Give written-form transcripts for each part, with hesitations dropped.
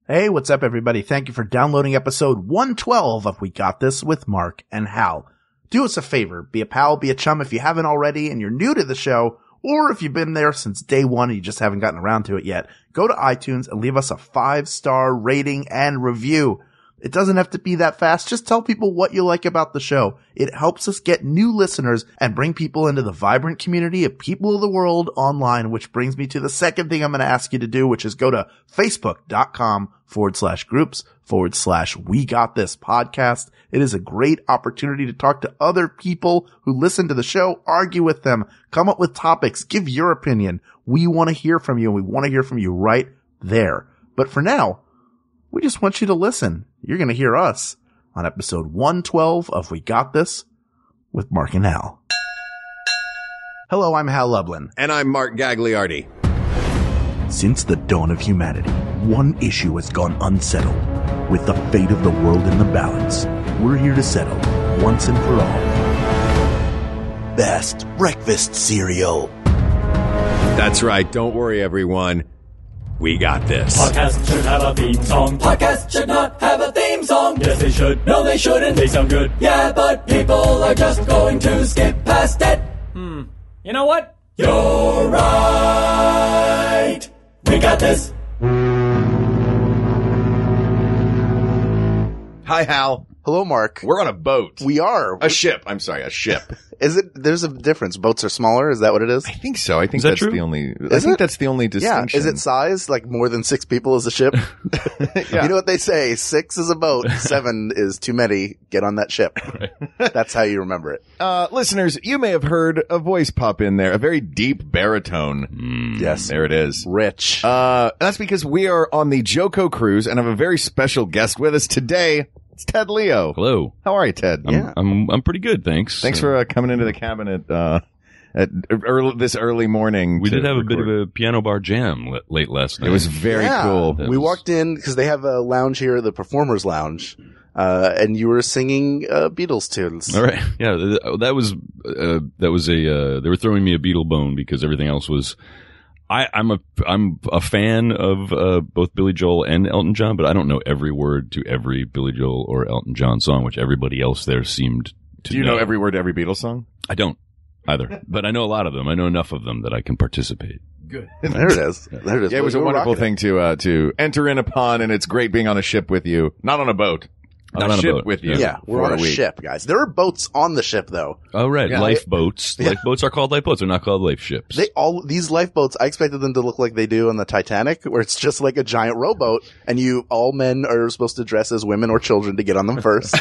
Hey, what's up, everybody? Thank you for downloading episode 112 of We Got This with Mark and Hal. Do us a favor. Be a pal, be a chum if you haven't already and you're new to the show, or if you've been there since day one and you just haven't gotten around to it yet, go to iTunes and leave us a 5-star rating and review. It doesn't have to be that fast. Just tell people what you like about the show. It helps us get new listeners and bring people into the vibrant community of people of the world online, which brings me to the second thing I'm going to ask you to do, which is go to facebook.com/groups/We Got This podcast. It is a great opportunity to talk to other people who listen to the show, argue with them, come up with topics, give your opinion. We want to hear from you, and we want to hear from you right there. But for now, we just want you to listen. You're going to hear us on episode 112 of We Got This with Mark and Hal. Hello, I'm Hal Lublin. And I'm Mark Gagliardi. Since the dawn of humanity, one issue has gone unsettled. With the fate of the world in the balance, we're here to settle, once and for all, best breakfast cereal. That's right. Don't worry, everyone. We got this. Podcasts should have a theme song. Podcasts should not have a theme song. Yes, they should. No, they shouldn't. They sound good. Yeah, but people are just going to skip past it. You know what? You're right. We got this. Hi, Hal. Hello, Mark. We're on a boat. We are. A ship. I'm sorry, a ship. Is it? There's a difference. Boats are smaller. Is that what it is? I think so. I think Is that that's true? the only. Is I think it? that's the only distinction. Yeah. Is it size? Like more than 6 people is a ship? Yeah. You know what they say? 6 is a boat. 7 is too many. Get on that ship. That's how you remember it. Listeners, you may have heard a voice pop in there, a very deep baritone. Yes. There it is. Rich. That's because we are on the Joko cruise and have a very special guest with us today. It's Ted Leo. Hello. How are you, Ted? I'm pretty good, thanks. Thanks for coming into the cabin at this early morning. We to did have a bit record. of a piano bar jam late last night. It was very cool. That We was- walked in because they have a lounge here, the Performers Lounge, and you were singing Beatles tunes. All right. Yeah, that was a they were throwing me a Beatle bone because everything else was. I'm a fan of both Billy Joel and Elton John, but I don't know every word to every Billy Joel or Elton John song, which everybody else there seemed to Do you know every word to every Beatles song? I don't either, but I know a lot of them. I know enough of them that I can participate. Good. There it is. There it is. Yeah, it was a We're wonderful rocking thing to enter in upon, and it's great being on a ship with you. Not on a boat. Not on a ship boat. with you. it. Yeah, we're for on a week. ship, guys. There are boats on the ship, though. Oh, right. Yeah. Lifeboats. Lifeboats are called lifeboats. They're not called life ships. These lifeboats, I expected them to look like they do on the Titanic, where it's just like a giant rowboat, and all men are supposed to dress as women or children to get on them first.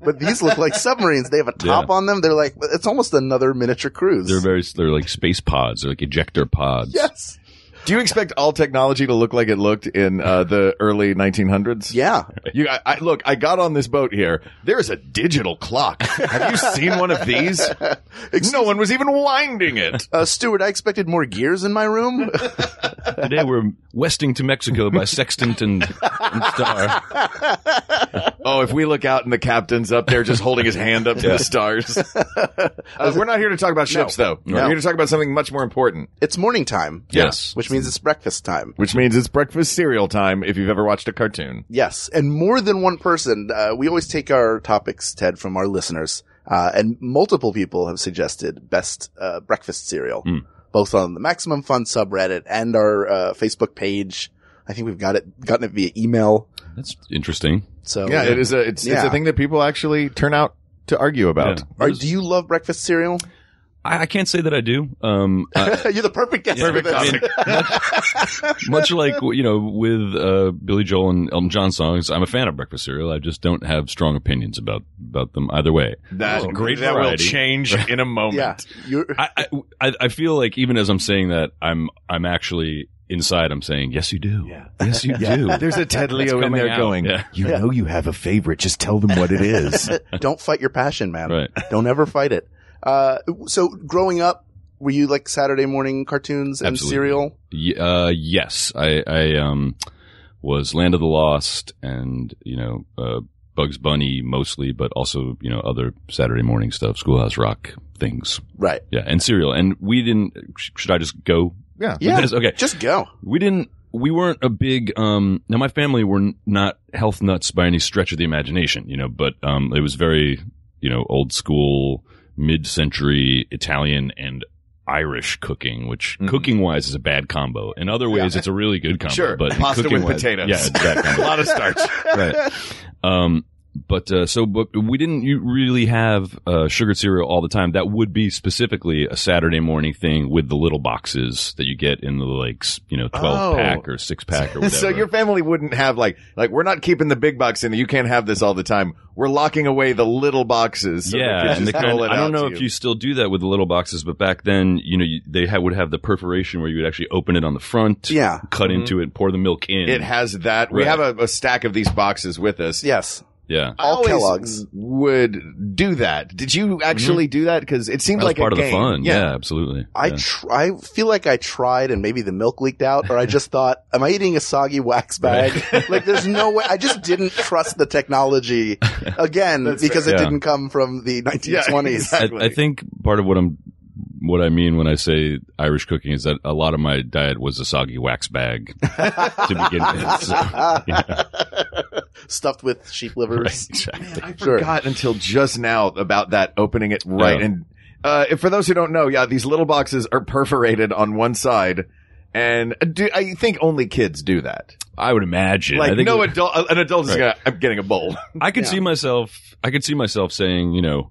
But these look like submarines. They have a top on them. They're like, it's almost another miniature cruise. They're like space pods. They're like ejector pods. Yes. Do you expect all technology to look like it looked in the early 1900s? Yeah. Look, I got on this boat here. There's a digital clock. Have you seen one of these? No one was even winding it. Stuart, I expected more gears in my room. Today we're westing to Mexico by sextant and star. Oh, if we look out and the captain's up there just holding his hand up to the stars. We're not here to talk about ships, though. No. We're here to talk about something much more important, It's morning time. Yes. Which means it's breakfast time. which means it's breakfast cereal time if you've ever watched a cartoon. Yes. And more than one person. We always take our topics, Ted, from our listeners. And multiple people have suggested best breakfast cereal, both on the Maximum Fun subreddit and our Facebook page. I think we've gotten it via email. That's interesting. So Yeah, it's a thing that people actually turn out to argue about. Yeah. Do you love breakfast cereal? I can't say that I do. You're the perfect guest for this. I mean, much like, with Billy Joel and Elton John songs, I'm a fan of breakfast cereal. I just don't have strong opinions about them either way. That Great that will variety. change in a moment. Yeah. I feel like even as I'm saying that, I'm actually inside. I'm saying, yes, you do. Yeah. Yes, you do. There's a Ted Leo in coming there out. going, Yeah. you know you have a favorite. Just tell them what it is. Don't fight your passion, man. Right. Don't ever fight it. So growing up, were you like Saturday morning cartoons and Absolutely. cereal? Yes. I was Land of the Lost and, Bugs Bunny mostly, but also, other Saturday morning stuff, Schoolhouse Rock things. Right. Yeah. And cereal. And we didn't, should I just go? Yeah. Yeah. Okay. Just go. We didn't we weren't a big, now my family were not health nuts by any stretch of the imagination, but, it was very, old school, mid-century Italian and Irish cooking, which cooking wise is a bad combo. In other ways, it's a really good combo. Sure. But Pasta with potatoes. Yeah, exactly. A lot of starch. Right. But we didn't really have sugared cereal all the time. That would be specifically a Saturday morning thing with the little boxes that you get in the 12 pack or 6 pack or whatever. So your family wouldn't have like we're not keeping the big box in. You can't have this all the time. We're locking away the little boxes. So yeah, and I don't know if you still do that with the little boxes, but back then, they would have the perforation where you would actually open it on the front, cut into it, pour the milk in. It has that. We have a stack of these boxes with us. Yes. Yeah. All Kellogg's would do that. Did you actually do that? Because it seemed like part a of the game. fun. Yeah, absolutely. I feel like I tried and maybe the milk leaked out, or I just thought, am I eating a soggy wax bag? Like there's no way. I just didn't trust the technology again because it didn't come from the 1920s. Yeah, exactly. I think part of what I mean when I say Irish cooking is that a lot of my diet was a soggy wax bag to begin with. So, yeah. Stuffed with sheep livers. Right, exactly. I forgot until just now about that, opening it right. Yeah. And for those who don't know, these little boxes are perforated on one side. And I think only kids do that. I would imagine. Like I think an adult is I'm getting a bowl. I could see myself saying,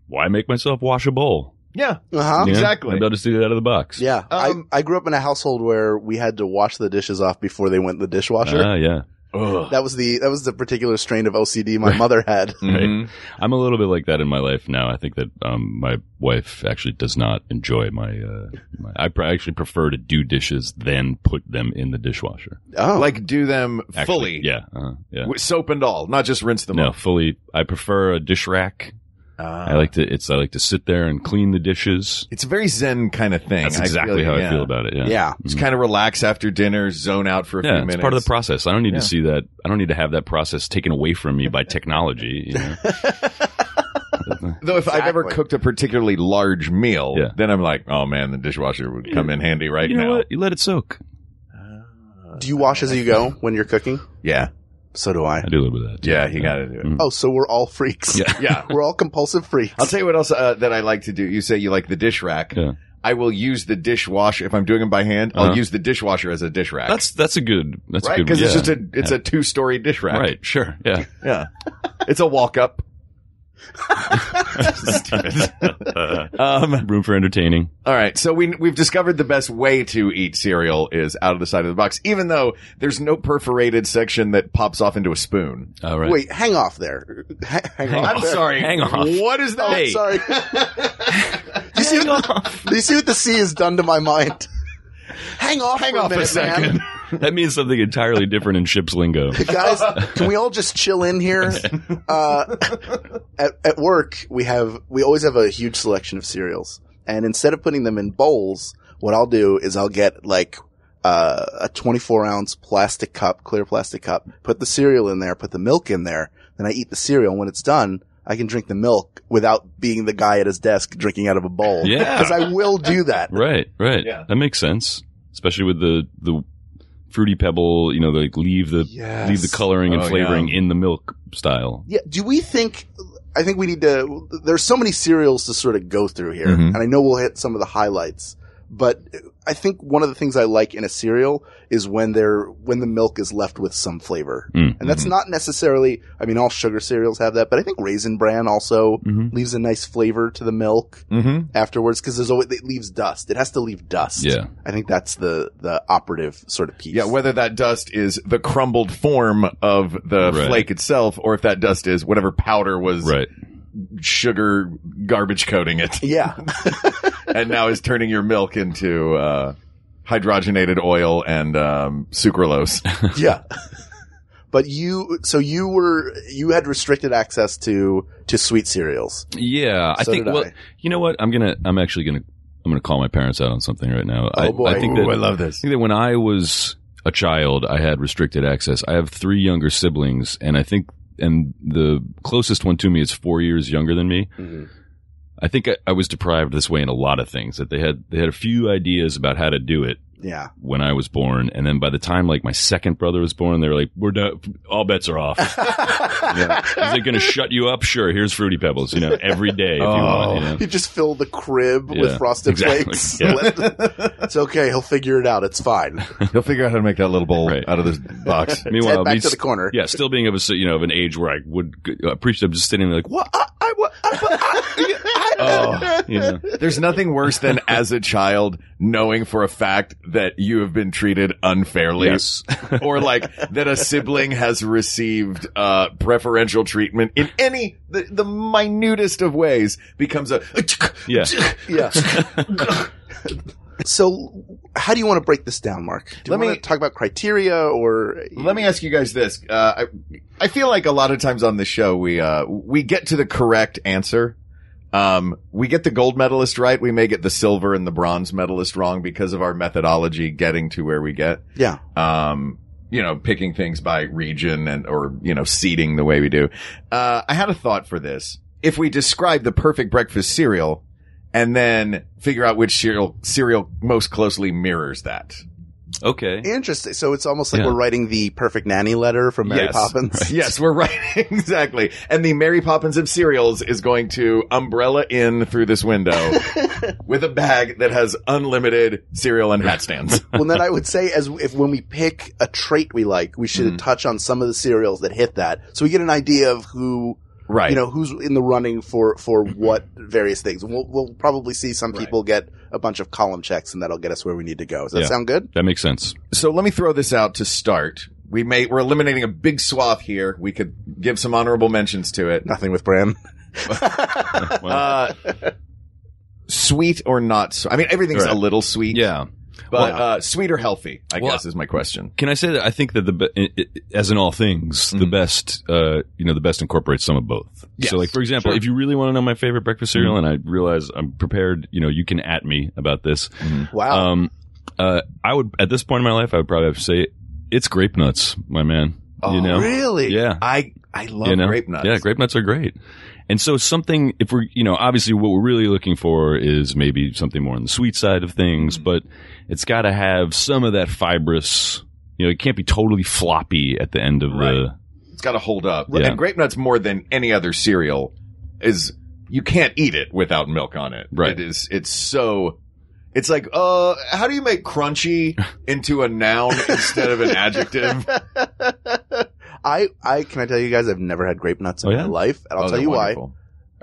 why make myself wash a bowl? Yeah, Uh-huh. exactly. I'd be able to do that out of the box. Yeah. I grew up in a household where we had to wash the dishes off before they went in the dishwasher. Yeah. Ugh. That was the particular strain of OCD my mother had. Right. I'm a little bit like that in my life now. I think that my wife actually does not enjoy I actually prefer to do dishes than put them in the dishwasher. Oh. Like do them Actually, fully. Yeah. With soap and all, not just rinse them No, off. fully. I prefer a dish rack. I like to sit there and clean the dishes. It's a very zen kind of thing. That's exactly how I feel about it. Yeah. Yeah. Just kind of relax after dinner, zone out for a few minutes. It's part of the process. I don't need to see that. I don't need to have that process taken away from me by technology. Though if I've ever cooked a particularly large meal, Yeah. then I'm like, oh man, the dishwasher would come in handy right You know now. what? You let it soak. Do you wash as you go when you're cooking? Yeah. So do I. I do a little bit of that. too. Yeah, you gotta do it. Oh, so we're all freaks. Yeah. Yeah. We're all compulsive freaks. I'll tell you what else that I like to do. You say you like the dish rack. Yeah. I will use the dishwasher if I'm doing them by hand. I'll use the dishwasher as a dish rack. That's a good. That's right a good. because it's just it's a 2-story dish rack. Right. Sure. Yeah. Yeah. It's a walk up. Room for entertaining. All right, so we've discovered the best way to eat cereal is out of the side of the box, even though there's no perforated section that pops off into a spoon. All right. Wait, hang off there. Hang off. I'm sorry. Hang off. What is that? Oh, sorry. do you see what the sea has done to my mind? Hang off for a minute, second. man. That means something entirely different in ship's lingo. Guys, can we all just chill in here? At work, we always have a huge selection of cereals. And instead of putting them in bowls, what I'll do is I'll get like a 24-ounce plastic cup, clear plastic cup, put the cereal in there, put the milk in there, then I eat the cereal. And when it's done, I can drink the milk without being the guy at his desk drinking out of a bowl. Yeah. Because I will do that. Right. Yeah. That makes sense, especially with the Fruity Pebble. Like leave the coloring and flavoring in the milk style. Yeah. I think we need to, there's so many cereals to sort of go through here. Mhm. And I know we'll hit some of the highlights, but I think one of the things I like in a cereal is when the milk is left with some flavor. And that's not necessarily, all sugar cereals have that, but I think Raisin Bran also leaves a nice flavor to the milk afterwards, because it leaves dust. It has to leave dust. Yeah. I think that's the operative sort of piece. Yeah, whether that dust is the crumbled form of the Right. flake itself, or if that dust is whatever powder was sugar garbage coating it. Yeah. And now is turning your milk into hydrogenated oil and sucralose. Yeah. But you had restricted access to sweet cereals. Yeah, I So think. did Well, I. you know what? I'm gonna call my parents out on something right now. Oh, boy. I think Ooh, I love this. I think that when I was a child, I had restricted access. I have 3 younger siblings, and the closest one to me is 4 years younger than me. Mm-hmm. I think I was deprived this way in a lot of things. That they had a few ideas about how to do it, Yeah. when I was born. And then by the time like my second brother was born, they were like, we're done. All bets are off. Is it going to shut you up? Sure. Here's Fruity Pebbles, every day if you want. You just fill the crib with Frosted Flakes. Yeah. It's okay. He'll figure it out. It's fine. He'll figure out how to make that little bowl out of this box. Meanwhile, Head back to the corner. Yeah, still being of an age where I would appreciate them just sitting there like, what? There's nothing worse than as a child knowing for a fact that you have been treated unfairly. Yes. Or like that a sibling has received preferential treatment in the minutest of ways becomes a Yeah. Yeah. So how do you want to break this down, Mark? Do you want to talk about criteria or? Let me ask you guys this. I feel like a lot of times on the show we get to the correct answer. We get the gold medalist right. We may get the silver and the bronze medalist wrong because of our methodology getting to where we get. Yeah. Picking things by region or seeding the way we do. I had a thought for this. If we describe the perfect breakfast cereal and then figure out which cereal most closely mirrors that. Okay. Interesting. So it's almost like we're writing the perfect nanny letter from Mary Poppins. Right. Yes, we're writing exactly. And the Mary Poppins of cereals is going to umbrella in through this window with a bag that has unlimited cereal and hat stands. Well, then I would say when we pick a trait we like, we should touch on some of the cereals that hit that, so we get an idea of who. Right. Who's in the running for what various things. We'll probably see some people get a bunch of column checks, and that'll get us where we need to go. Does that sound good? That makes sense. So let me throw this out to start. We're eliminating a big swath here. We could give some honorable mentions to it. Nothing with Bran. Sweet or not? I mean, everything's a little sweet. Yeah. But sweet or healthy, I guess, is my question. Can I say that I think that as in all things, the best incorporates some of both. Yes, so, like, for example, if you really want to know my favorite breakfast cereal, and I realize I'm prepared, you can at me about this. Wow. I would, at this point in my life, I would probably have to say it's grape nuts, my man. Oh, really? Yeah. I love grape nuts. Yeah, grape nuts are great. And so something, if we're, obviously what we're really looking for is maybe something more on the sweet side of things, but it's got to have some of that fibrous, it can't be totally floppy at the end of It's got to hold up. Yeah. And grape nuts, more than any other cereal, you can't eat it without milk on it. Right. It's like, how do you make crunchy into a noun instead of an adjective? Can I tell you guys, I've never had grape nuts in my life, and I'll tell you wonderful.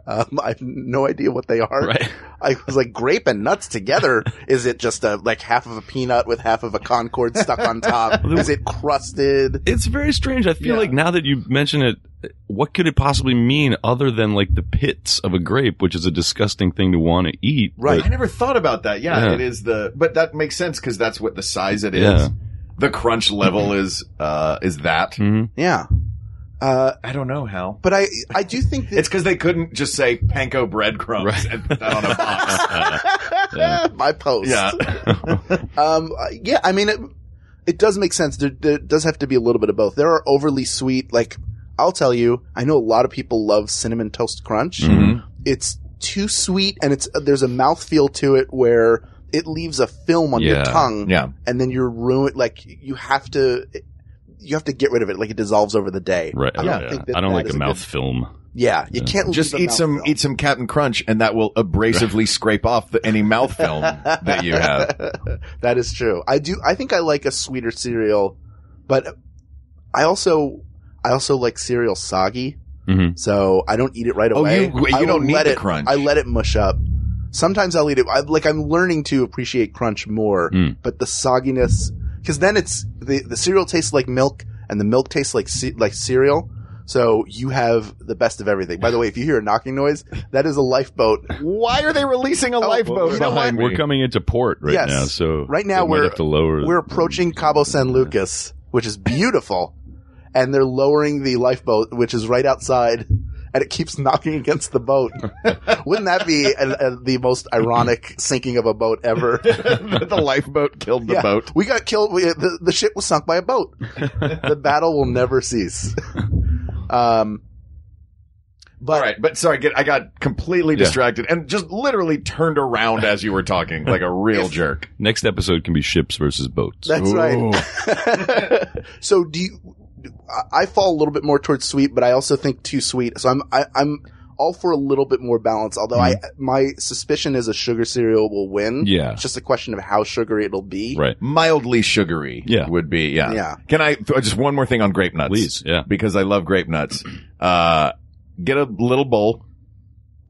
why. I have no idea what they are. Right. I was like, grape and nuts together? Is it just half of a peanut with half of a Concord stuck on top? Is it crusted? It's very strange. I feel like now that you mention it, what could it possibly mean other than like the pits of a grape, which is a disgusting thing to want to eat? Right. I never thought about that. Yeah. It is but that makes sense because that's what the size it is. Yeah. The crunch level is that. Mm-hmm. Yeah. I don't know, Hal. But I do think that it's because they couldn't just say panko breadcrumbs and put that on a box. my post. Yeah. Yeah, I mean, it does make sense. There does have to be a little bit of both. There are overly sweet, like, I'll tell you, I know a lot of people love Cinnamon Toast Crunch. Mm-hmm. It's too sweet, and there's a mouthfeel to it where it leaves a film on your tongue. Yeah. And then you're ruined, like, you have to get rid of it, like it dissolves over the day. Right. I don't think I don't that like is a mouth film. Yeah, you can't just leave eat some Captain Crunch, and that will abrasively scrape off any mouth film that you have. That is true. I think I like a sweeter cereal, but I also like cereal soggy. Mm-hmm. So I don't eat it right away. You don't need the crunch. I let it mush up. Sometimes I'll eat it. I'm learning to appreciate crunch more, but the sogginess, because then it's the cereal tastes like milk, and the milk tastes like cereal. So you have the best of everything. By the way, if you hear a knocking noise, that is a lifeboat. Why are they releasing a lifeboat you know behind me? We're coming into port right now, so right now we're approaching Cabo San Lucas, which is beautiful, and they're lowering the lifeboat, which is right outside, and it keeps knocking against the boat. Wouldn't that be the most ironic sinking of a boat ever? The lifeboat killed the boat. We got killed. The ship was sunk by a boat. The battle will never cease. But All right, but sorry, I got completely distracted and just literally turned around as you were talking, like a real jerk. Next episode can be ships versus boats. that's right. So I fall a little bit more towards sweet, but I also think too sweet. So I'm all for a little bit more balance, although my suspicion is a sugar cereal will win. Yeah. It's just a question of how sugary it'll be. Right. Mildly sugary would be, Yeah. Can I, just one more thing on grape nuts? Please, yeah. Because I love grape nuts. Get a little bowl,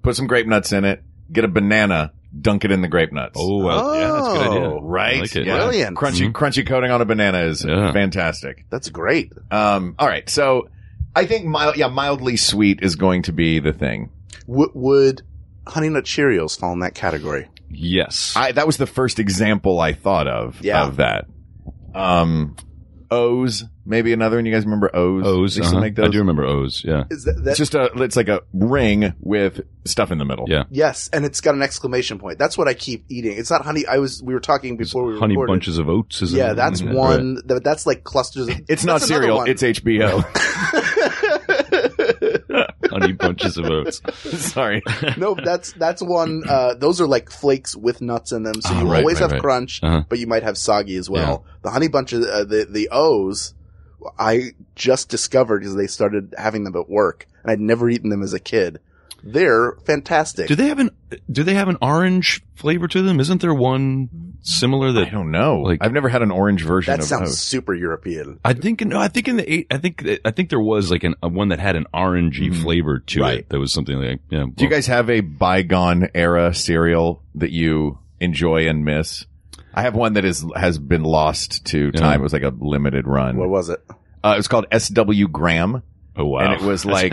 put some grape nuts in it, get a banana, dunk it in the grape nuts. Oh, well, yeah, that's a good idea. Right? I like it. Yeah. Brilliant. Crunchy coating on a banana is fantastic. That's great. All right. So I think mildly sweet is going to be the thing. Would Honey Nut Cheerios fall in that category? Yes. That was the first example I thought of that. O's, maybe another one. You guys remember O's? O's. They used to make those. I do remember O's. Yeah. Is that It's just it's like a ring with stuff in the middle. Yeah. yes, and it's got an exclamation point. That's what I keep eating. It's not honey. We were talking before we Honey recorded. bunches of oats. Isn't Yeah, it? that's Right. one. That's like clusters. It's not That's another cereal. one. It's HBO. Honey bunches of oats. Sorry. No, that's one. Those are like flakes with nuts in them, so you right, always right, have right. crunch, Uh-huh. but you might have soggy as well. The honey bunches, the O's, I just discovered because they started having them at work, and I'd never eaten them as a kid. They're fantastic. Do they have an orange flavor to them? Isn't there one similar I that don't know. Like- I've never had an orange version That of sounds O's. super European. I think in the I think there was like a one that had an orangey flavor to Right. it. That was something like Do you guys have a bygone era cereal that you enjoy and miss? I have one that has been lost to time. It was like a limited run. What was it? It was called SW Graham. Oh wow! And it was like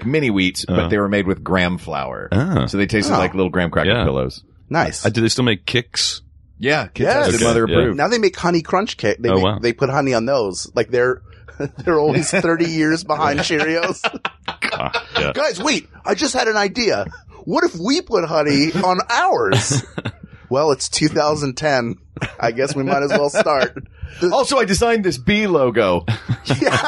mini wheats, but they were made with graham flour. So they tasted like little graham cracker Yeah. pillows. Nice. Do they still make Kicks? Yeah, kids Yes. tested, Okay, mother yeah. approved. Now they make honey crunch cake. Wow. They put honey on those. Like they're always 30 years behind Cheerios. Yeah. Guys, wait! I just had an idea. What if we put honey on ours? Well, it's 2010. I guess we might as well start. Also, I designed this B logo. Yeah.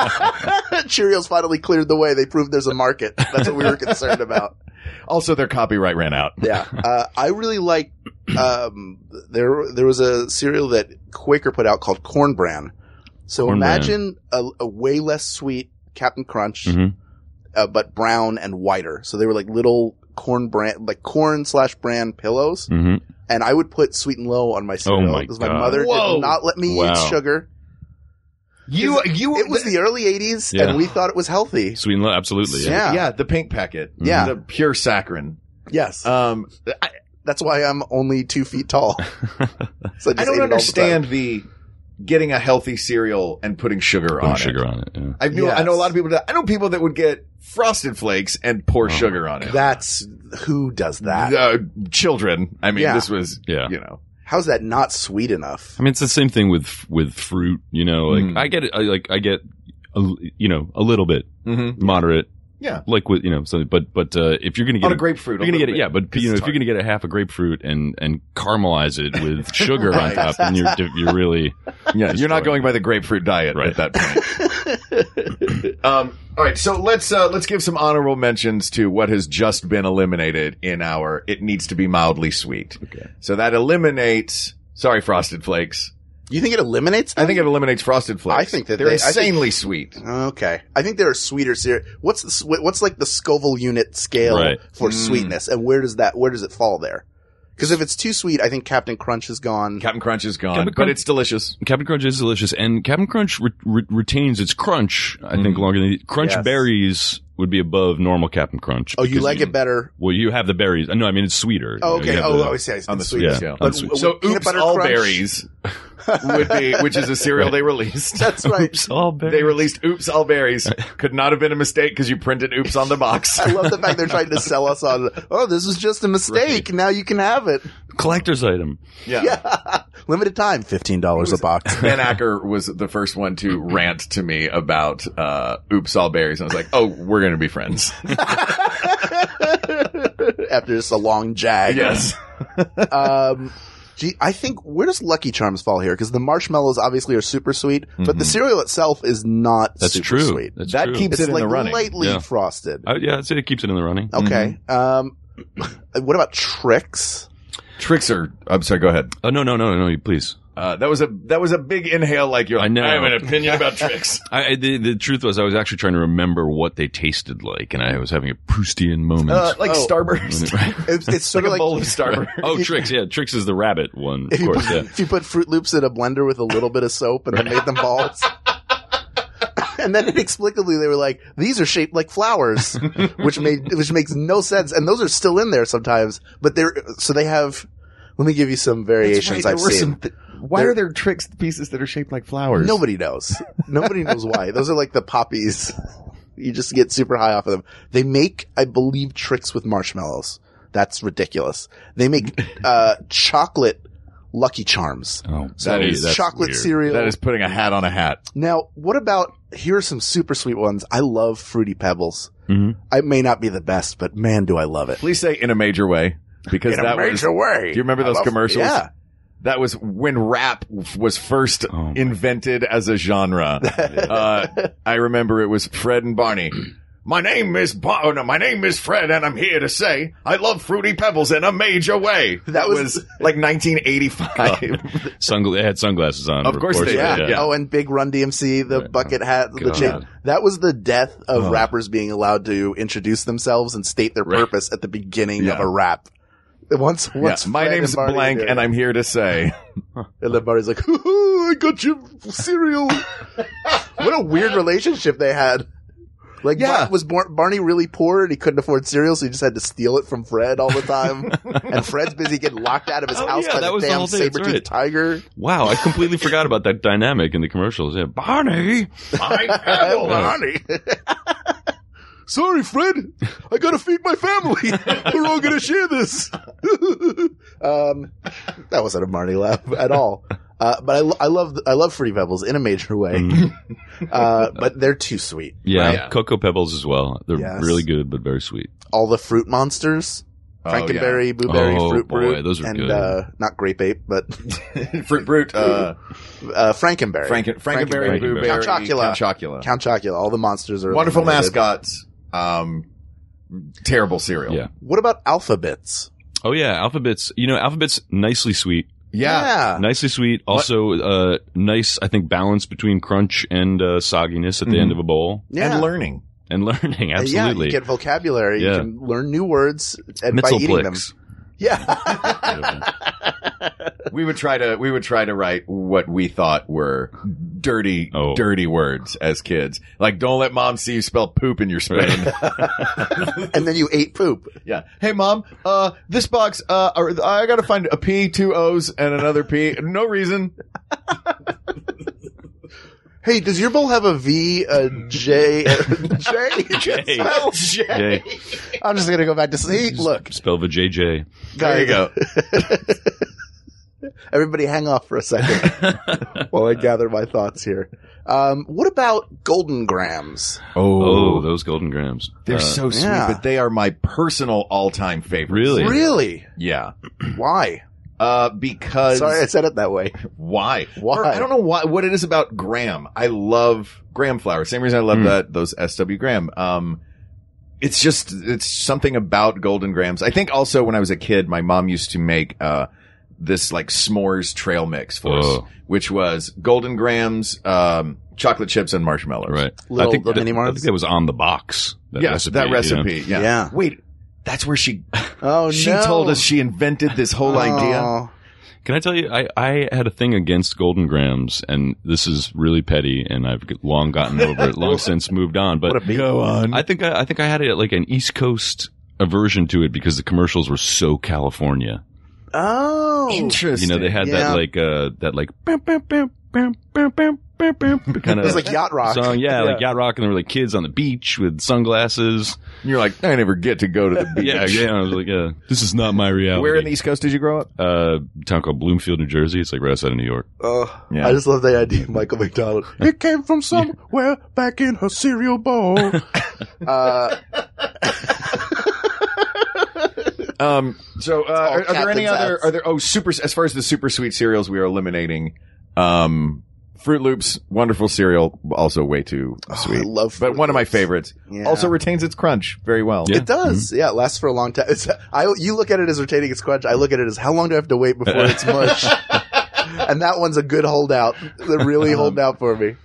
Cheerios finally cleared the way. They proved there's a market. That's what we were concerned about. Also, their copyright ran out. Yeah. I really like, there was a cereal that Quaker put out called Corn Bran. So Corn Bran. imagine a way less sweet Captain Crunch, Mhm. But brown and whiter. So they were like little like corn/bran pillows. Mm-hmm. And I would put Sweet and Low on my cereal my because my God. mother Whoa. did not let me Wow. eat sugar. It was the early 80s Yeah. and we thought it was healthy. Sweet and low, absolutely. Yeah. Yeah, the pink packet. Yeah. The pure saccharin. Yes. I That's why I'm only 2 feet tall. So just ate it don't all the understand time. the getting a healthy cereal and putting sugar on Put sugar it. on it. Yeah. I know a lot of people I know people that would get Frosted Flakes and pour sugar on it. That's who does that? Children. I mean, Yeah. this was, Yeah. How's that not sweet enough? I mean, it's the same thing with fruit. You know, like I get it. I get a little bit moderate. Yeah. Like with but if you're gonna get On a grapefruit. you're gonna get it. a Yeah, little but bit, if 'cause you're it's gonna get a half a grapefruit and caramelize it with sugar on top, then you're really hard. Yeah, you're not going by the grapefruit diet Right. at that point. All right, so let's give some honorable mentions to what has just been eliminated in our It Needs to Be Mildly Sweet. Okay. So that eliminates, sorry, Frosted Flakes. You think it eliminates them? I think it eliminates Frosted Flakes. I think that they're I think- insanely sweet. Okay. I think there are sweeter cereal. What's like the Scoville unit scale Right. for sweetness, and where does it fall there? Because if it's too sweet, I think Captain Crunch is gone. Captain Crunch is gone, Captain but Crunch- it's delicious. Captain Crunch is delicious, and Captain Crunch retains its crunch. I think longer than Crunch Yes. Berries would be above normal Captain Crunch. Oh, you because like it better? Well, you have the berries. No, I mean it's sweeter. Oh, You okay. have Oh, the- I see. On the sweet. sweet Yeah. scale. On sweet- So peanut Oops butter All crunch? Berries would be, which is a cereal they released. That's right. Oops, all berries. They released Oops All Berries. Could not have been a mistake because you printed Oops on the box. I love the fact they're trying to sell us on. Oh, this is just a mistake. Now you can have it. collector's item. Yeah. Limited time. $15 a box. Ben Acker was the first one to rant to me about Oops All Berries. And I was like, oh, we're going to be friends. After just a long jag. Yes. Gee, I think, where does Lucky Charms fall here? Because the marshmallows obviously are super sweet, but the cereal itself is not That's super true. sweet. That's That true. keeps It's it in like the running. lightly Yeah. frosted. Yeah, I'd say it keeps it in the running. Okay. What about Trix? Tricks are. I'm sorry. Go ahead. Oh no, please. That was a big inhale. Like you're. I know. I have an opinion about Tricks. The truth was, I was actually trying to remember what they tasted like, and I was having a Proustian moment. Like Oh. Starburst. It's sort like of a bowl like of Starburst. Oh, Trix, yeah. Trix is the rabbit one, of if you, course, put, yeah. if you put Fruit Loops in a blender with a little bit of soap and then made them balls. And then inexplicably they were like, these are shaped like flowers, which makes no sense. And those are still in there sometimes, but they have, let me give you some variations I've seen. Why are there Tricks pieces that are shaped like flowers? Nobody knows. Nobody knows why. Those are like the poppies. You just get super high off of them. They make, I believe, Tricks with marshmallows. That's ridiculous. They make, chocolate Lucky Charms. Oh, So that's chocolate weird. cereal. That is putting a hat on a hat. Now, what about, here are some super sweet ones. I love Fruity Pebbles. Mm-hmm. I may not be the best, but man, do I love it. Please say in a major way, because In a that was. major way. Do you remember those commercials? Yeah. That was when rap was first Oh. invented as a genre. I remember it was Fred and Barney. My name is Fred, and I'm here to say I love Fruity Pebbles in a major way. That was- like 1985. They had sunglasses on. Of course they Yeah. did, yeah. Oh, and Big Run DMC, the bucket hat, the God. chain. That was the death of rappers being allowed to introduce themselves and state their purpose at the beginning of Yeah. a rap. Once Yeah, my Fred name's and Barney blank, did. and I'm here to say. And then Barney's like, I got your cereal. What a weird relationship they had. Like, Yeah. was Barney really poor and he couldn't afford cereal, so he just had to steal it from Fred all the time? And Fred's busy getting locked out of his Oh, house yeah, by that the was the damn whole thing, that's saber-toothed right. tiger. Wow, I completely forgot about that dynamic in the commercials. Yeah, Barney. Barney. Sorry, Fred. I gotta feed my family. We're all gonna share this. That wasn't a Barney laugh at all. But I love Fruity Pebbles in a major way. But they're too sweet. Yeah, Right. Cocoa Pebbles as well. They're Yes. really good, but very sweet. All the fruit monsters. Oh, Frankenberry, Blueberry, Oh, Fruit boy, Brute. those are and, good. not Grape Ape, but, Fruit Brute, Frankenberry. Frankenberry, Blueberry, Count Chocula. Count Chocula. Count Chocula. All the monsters are Wonderful eliminated. mascots. Terrible cereal. Yeah. What about Alphabets? Oh yeah, Alphabets. Alphabets nicely sweet. Yeah. Nicely sweet. Also, nice, I think, balance between crunch and sogginess at the end of a bowl. Yeah. And learning. And learning, Yeah, absolutely. you get vocabulary. Yeah. You can learn new words and by eating them. Mitzelplix. Yeah. We would try to write what we thought were dirty words as kids. Like, don't let mom see you spell poop in your spoon. And then you ate poop. Yeah. Hey, mom, this box, I gotta find a P, 2 O's, and another P. No reason. Hey, does your bowl have a V, a J, J? J. Spell J. I'm just gonna go back to see. Look, Spell JJ. There you go. Everybody hang off for a second while I gather my thoughts here. What about Golden Grams? Oh, those Golden Grams. They're so sweet, yeah. but they are my personal all-time favorite. Really? Really? Yeah. Why? Because Sorry, I said it that way. why? Why? Or, I don't know what it is about Graham. I love Graham flour. Same reason I love those SW Graham. It's something about Golden Grams. I think also when I was a kid, my mom used to make, this like s'mores trail mix for us, which was Golden Grams, chocolate chips and marshmallows. Right. Little- I think the mini I Mars? think that was on the box. That recipe. that you know? recipe. Yeah. Yeah. Wait, that's where she Oh, she no. told us she invented this whole idea. Oh. Can I tell you, I had a thing against Golden Grams, and this is really petty, and I've long gotten over it, long since moved on. But Go on. I think I had it like an East Coast aversion to it because the commercials were so California. Oh. Interesting. They had Yeah. that kind It was of like yacht rock. song, like yacht rock, and there were like kids on the beach with sunglasses. You're like, I never get to go to the beach. Yeah. I was like, this is not my reality. Where in the East Coast did you grow up? town called Bloomfield, New Jersey. It's like right outside of New York. Oh, Yeah. I just love the idea of Michael McDonald. It came from somewhere back in her cereal bowl. So, are there any Captain's other, hats. as far as the super sweet cereals, we are eliminating, Fruit Loops, wonderful cereal, also way too sweet. I love but Fruit one of my Loops. favorites. Yeah. Also retains its crunch very well. Yeah. It does. Yeah, it lasts for a long time. You look at it as retaining its crunch. I look at it as how long do I have to wait before it's mush? And that one's a good holdout. They're really holding out for me.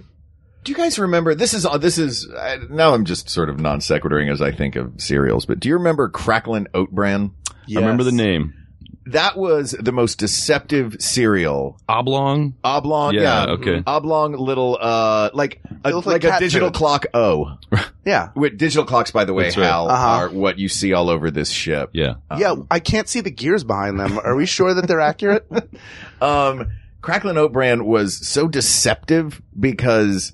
Do you guys remember, now I'm just sort of non sequituring as I think of cereals, but do you remember Cracklin' Oat Bran? Yes. I remember the name. That was the most deceptive cereal. Oblong? Yeah. Okay. Oblong little, like like a cat digital food. clock O. Yeah. With digital clocks, by the way, That's right. Hal, Uh-huh. are what you see all over this ship. Yeah. Yeah, I can't see the gears behind them. Are we sure that they're accurate? Cracklin' Oat Bran was so deceptive because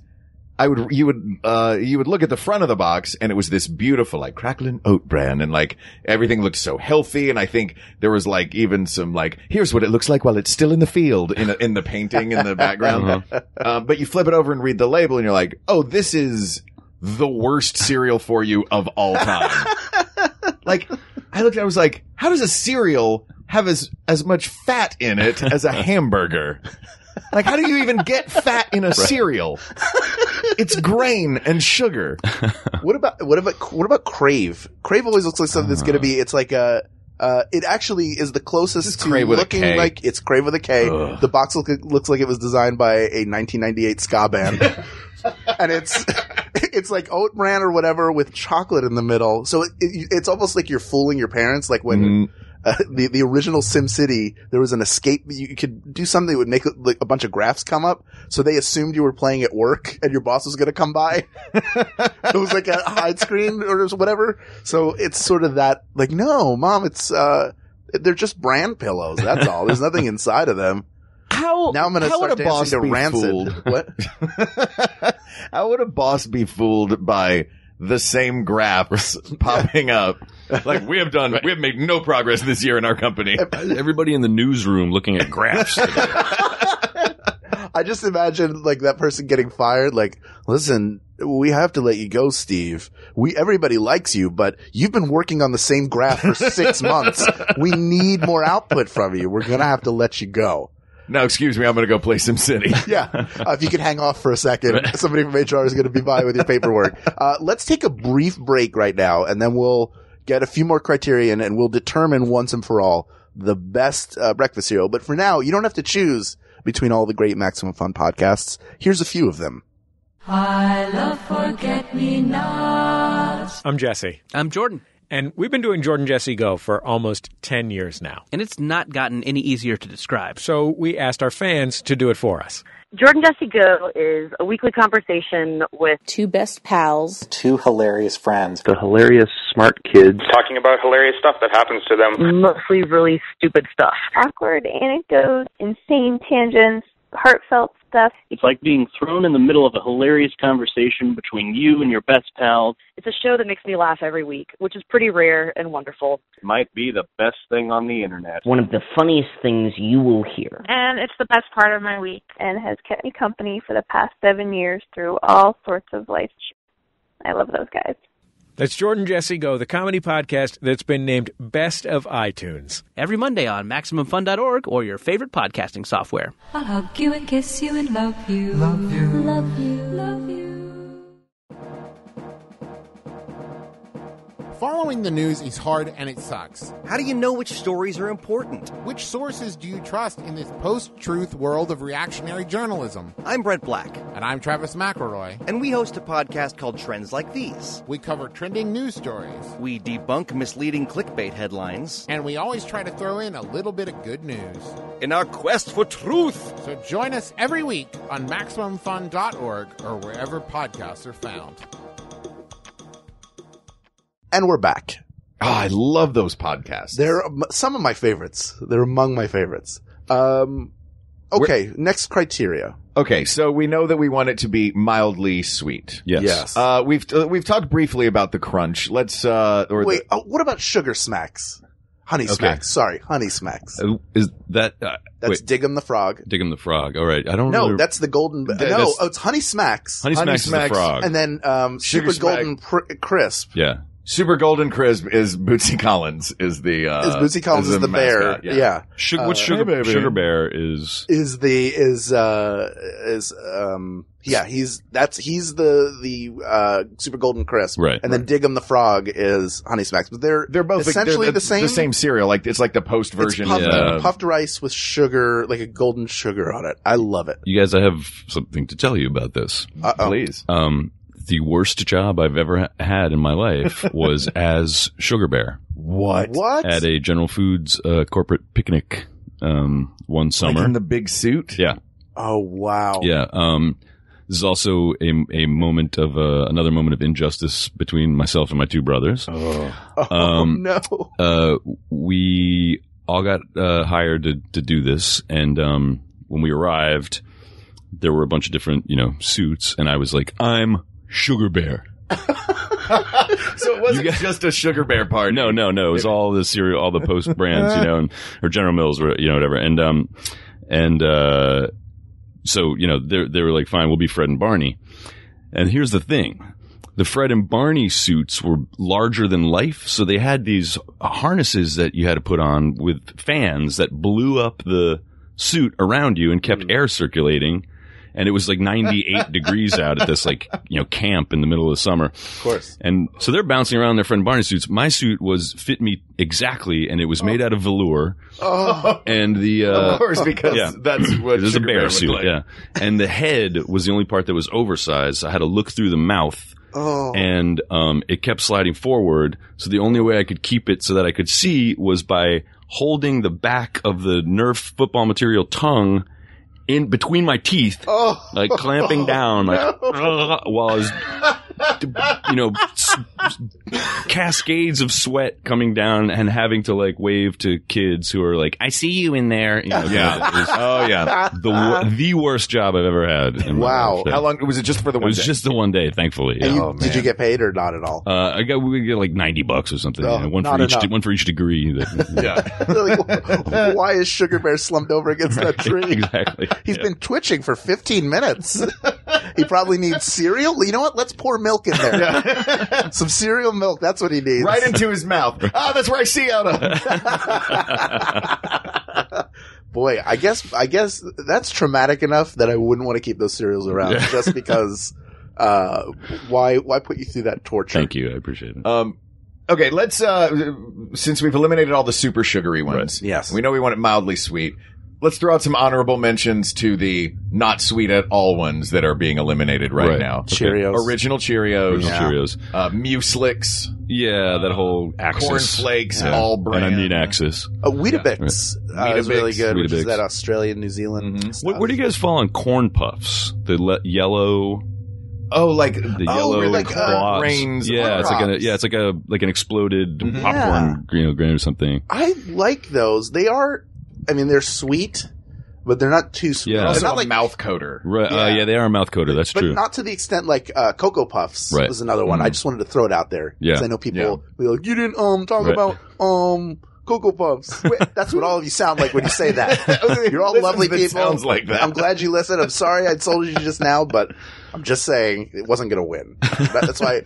you would look at the front of the box and it was this beautiful, like, Cracklin' Oat Bran, and like everything looked so healthy. And I think there was like even some like, here's what it looks like while it's still in the field in the painting in the background. But you flip it over and read the label and you're like, oh, this is the worst cereal for you of all time. Like, I looked, I was like, how does a cereal have as much fat in it as a hamburger? Like, how do you even get fat in a cereal? It's grain and sugar. What about Crave? Crave always looks like something that's going to be. It's like it actually is the closest to Crave with a looking K. like it's Crave with a K. Ugh. The box looks like it was designed by a 1998 ska band, and it's like oat bran or whatever with chocolate in the middle. So it's almost like you're fooling your parents, like when. The original SimCity, there was an escape. You could do something that would make like a bunch of graphs come up. So they assumed you were playing at work and your boss was going to come by. It was like a hide screen or whatever. So it's sort of that, like, no, mom, it's, they're just brand pillows. That's all. There's nothing inside of them. How Now I'm going to how would start a boss dancing to be Rancid. fooled? What? How would a boss be fooled by the same graphs popping up? Like, we have made no progress this year in our company. Everybody in the newsroom looking at graphs. I just imagine like that person getting fired. Like, listen, we have to let you go, Steve. Everybody likes you, but you've been working on the same graph for 6 months. We need more output from you. We're going to have to let you go. No, excuse me, I'm going to go play SimCity. Yeah. If you could hang off for a second, somebody from HR is going to be by with your paperwork. Let's take a brief break right now, and then we'll get a few more criteria and we'll determine once and for all the best breakfast cereal. But for now, you don't have to choose between all the great Maximum Fun podcasts. Here's a few of them. I love forget-me-nots. I'm Jesse. I'm Jordan. And we've been doing Jordan Jesse Go for almost 10 years now. And it's not gotten any easier to describe. So we asked our fans to do it for us. Jordan Jesse Go is a weekly conversation with two best pals, two hilarious friends, the hilarious smart kids, talking about hilarious stuff that happens to them, mostly really stupid stuff, awkward anecdotes, insane tangents, heartfelt stuff. It's like being thrown in the middle of a hilarious conversation between you and your best pal. It's a show that makes me laugh every week, which is pretty rare and wonderful. It might be the best thing on the internet. One of the funniest things you will hear. And it's the best part of my week and has kept me company for the past 7 years through all sorts of life. I love those guys. That's Jordan Jesse Go, the comedy podcast that's been named Best of iTunes. Every Monday on MaximumFun.org or your favorite podcasting software. I'll hug you and kiss you and love you. Love you. Love you. Love you. Following the news is hard and it sucks. How do you know which stories are important? Which sources do you trust in this post-truth world of reactionary journalism? I'm Brett Black. And I'm Travis McElroy. And we host a podcast called Trends Like These. We cover trending news stories. We debunk misleading clickbait headlines. And we always try to throw in a little bit of good news. In our quest for truth. So join us every week on MaximumFun.org or wherever podcasts are found. And we're back. Oh, I love those podcasts. They're some of my favorites. They're among my favorites. Okay, next criteria. Okay, so we know that we want it to be mildly sweet. Yes. We've talked briefly about the crunch. Let's wait. What about Sugar Smacks? Honey Smacks. Sorry, Honey Smacks. Is that that's Diggum the Frog? Diggum the Frog. All right. I don't know. really... That's the golden. It's Honey Smacks. Honey Smacks is the frog. And then Super Golden Crisp. Yeah. Super Golden Crisp is Bootsy Collins is the Bootsy Collins is the bear. mascot, Yeah. What's Sugar Bear is He's the Super Golden Crisp. Right. And then Diggum the Frog is Honey Smacks. But they're both essentially the same. The same cereal. Like it's like the post version. It's puffed rice with sugar, like a golden sugar on it. I love it. You guys, I have something to tell you about this. Please. The worst job I've ever had in my life was as Sugar Bear. What? At a General Foods corporate picnic one summer. Like in the big suit? Yeah. Oh, wow. Yeah. This is also a moment of another moment of injustice between myself and my two brothers. No. We all got hired to do this, and when we arrived, there were a bunch of different suits, and I was like, I'm Sugar Bear. So it wasn't just a Sugar Bear party. No. It was all the cereal, all the Post brands, or General Mills, or whatever. And so they were like, fine, we'll be Fred and Barney. And here's the thing: the Fred and Barney suits were larger than life, so they had these harnesses that you had to put on with fans that blew up the suit around you and kept air circulating. And it was like 98 degrees out at this camp in the middle of the summer. Of course. And so they're bouncing around their friend Barney suits. My suit fit me exactly, and it was made out of velour. Oh. And of course, because that's what it was a Sugar bear would suit. like. Yeah. And the head was the only part that was oversized. I had to look through the mouth. Oh. And it kept sliding forward. So the only way I could keep it so that I could see was by holding the back of the Nerf football material tongue in between my teeth, clamping down, while I was, cascades of sweat coming down and having to wave to kids who are like, "I see you in there." The worst job I've ever had. In my life. How long was it? Just for the one day? It was just the one day, thankfully. And did you get paid or not at all? We get like $90 or something. One for each degree. Why is Sugar Bear slumped over against that tree? Exactly. He's been twitching for 15 minutes. He probably needs cereal. You know what? Let's pour milk in there. Some cereal milk. That's what he needs. Right into his mouth. That's where I see out of. Boy, I guess that's traumatic enough that I wouldn't want to keep those cereals around just because. Why put you through that torture? Thank you. I appreciate it. Okay, let's since we've eliminated all the super sugary ones. Right. Yes. We know we want it mildly sweet. Let's throw out some honorable mentions to the not sweet at all ones that are being eliminated right now. Cheerios. Original Cheerios. Cheerios. Mueslix. Yeah, that whole Axis. Cornflakes, all brand. And I mean Axis. Weetabix is really good, which is Weetabix. that Australia, New Zealand stuff. Where do you guys fall on corn puffs? The yellow... Oh, like the yellow cloths. Grains. Yeah, it's like an exploded popcorn grain or something. I like those. They're sweet, but they're not too sweet. Yeah. Also They're not a mouth coater. Right. They are a mouth coater. That's but true. not to the extent like Cocoa Puffs Right. was another one. I just wanted to throw it out there. Yeah. Because I know people be like, you didn't talk about Cocoa Puffs. That's what all of you sound like when you say that. You're all lovely people. Sounds like that. I'm glad you listened. I'm sorry I told you just now, but I'm just saying it wasn't going to win. That's why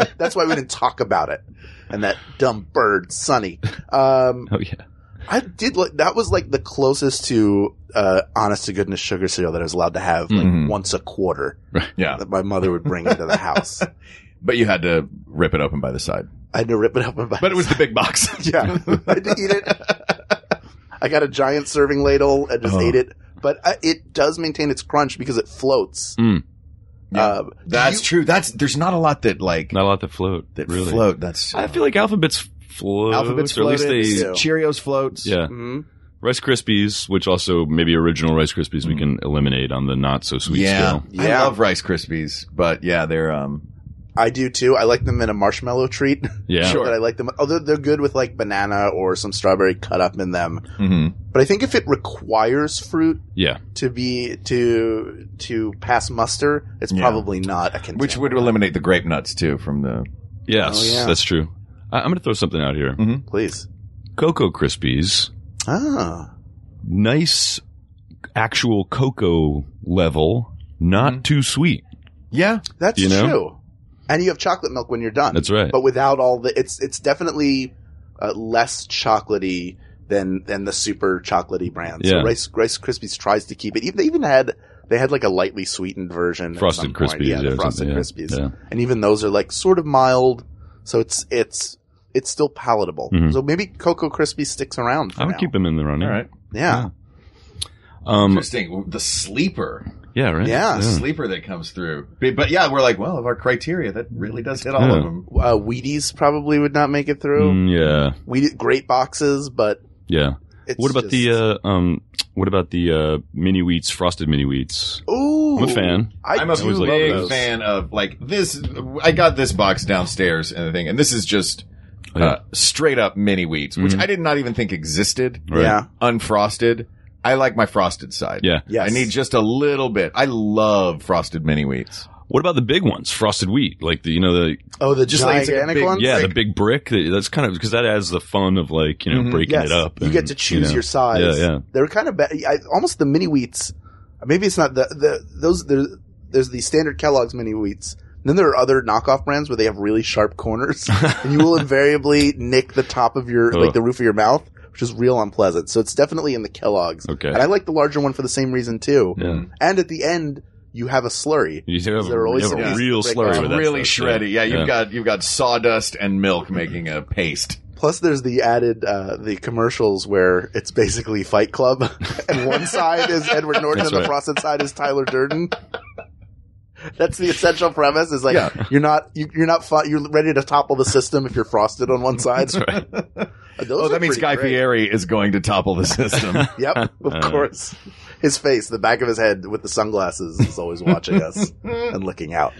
we didn't talk about it. And that dumb bird, Sonny. Oh yeah. I did that was like the closest to honest to goodness sugar cereal that I was allowed to have once a quarter. Yeah. That my mother would bring into the house. But you had to rip it open by the side. I had to rip it open by But it was the big box. Yeah. I had to eat it. I got a giant serving ladle and just ate it. But it does maintain its crunch because it floats. Yeah. That's true. There's not a lot that float. Really. Float. I feel like Alphabets float. Alphabets or at least floated. Cheerios floats. Yeah. Mm-hmm. Rice Krispies, which also maybe original Rice Krispies we can eliminate on the not so sweet scale. I love Rice Krispies, but they're I do too. I like them in a marshmallow treat. Yeah. Sure. I like them. Although they're good with like banana or some strawberry cut up in them. Mm-hmm. But I think if it requires fruit to pass muster, it's probably not a contender. Which would eliminate the grape nuts too from the... Yes, that's true. I'm going to throw something out here. Mm-hmm. Please. Cocoa Krispies. Nice actual cocoa level, not too sweet. Yeah. That's true. And you have chocolate milk when you're done. That's right. But without all the, it's definitely less chocolatey than the super chocolatey brand. So Yeah. Rice Krispies tries to keep it. They had like a lightly sweetened version. Frosted at some point. Krispies, Yeah, the yeah, Frosted something, yeah. Krispies. Yeah. And even those are like sort of mild. So it's still palatable. Mhm. So maybe Cocoa Krispies sticks around for I would now. keep them in the running. All right. Yeah. Interesting. The sleeper. Yeah, right. Yeah. Sleeper that comes through. But yeah, we're like, well, of our criteria, that really does hit all of them. Wheaties probably would not make it through. Yeah. Great boxes, but Yeah. It's What about the mini wheats, frosted mini wheats? Ooh, I'm a fan. I'm a do love big those. fan of like this. I got this box downstairs and the thing, and this is just straight up mini wheats, which Mhm. I did not even think existed. Right. Yeah. Unfrosted. I like my frosted side. Yeah. Yes. I need just a little bit. I love frosted mini wheats. What about the big ones, frosted wheat? Like the the Just like it's like a gigantic big- ones? yeah, the big brick. That's kind of because that adds the fun of like breaking Yes. it up. You and, get to choose your size. Yeah, yeah. They're kind of almost the mini wheats. Maybe it's not there's the standard Kellogg's mini wheats. Then there are other knockoff brands where they have really sharp corners, and you will invariably nick the top of your the roof of your mouth, which is real unpleasant. So it's definitely in the Kellogg's. Okay. And I like the larger one for the same reason too. Yeah. And at the end, you have a slurry. You have There are always a these real break slurry down. with that Really stuff. shreddy. Yeah, you've got sawdust and milk making a paste. Plus, there's the added the commercials where it's basically Fight Club, and one side is Edward Norton, That's and the right. frosted side is Tyler Durden. That's the essential premise. Is like you're ready to topple the system if you're frosted on one side. That's right. Those That are means pretty Guy great. Fieri is going to topple the system. Yep, of course. His face, the back of his head with the sunglasses, is always watching us and looking out.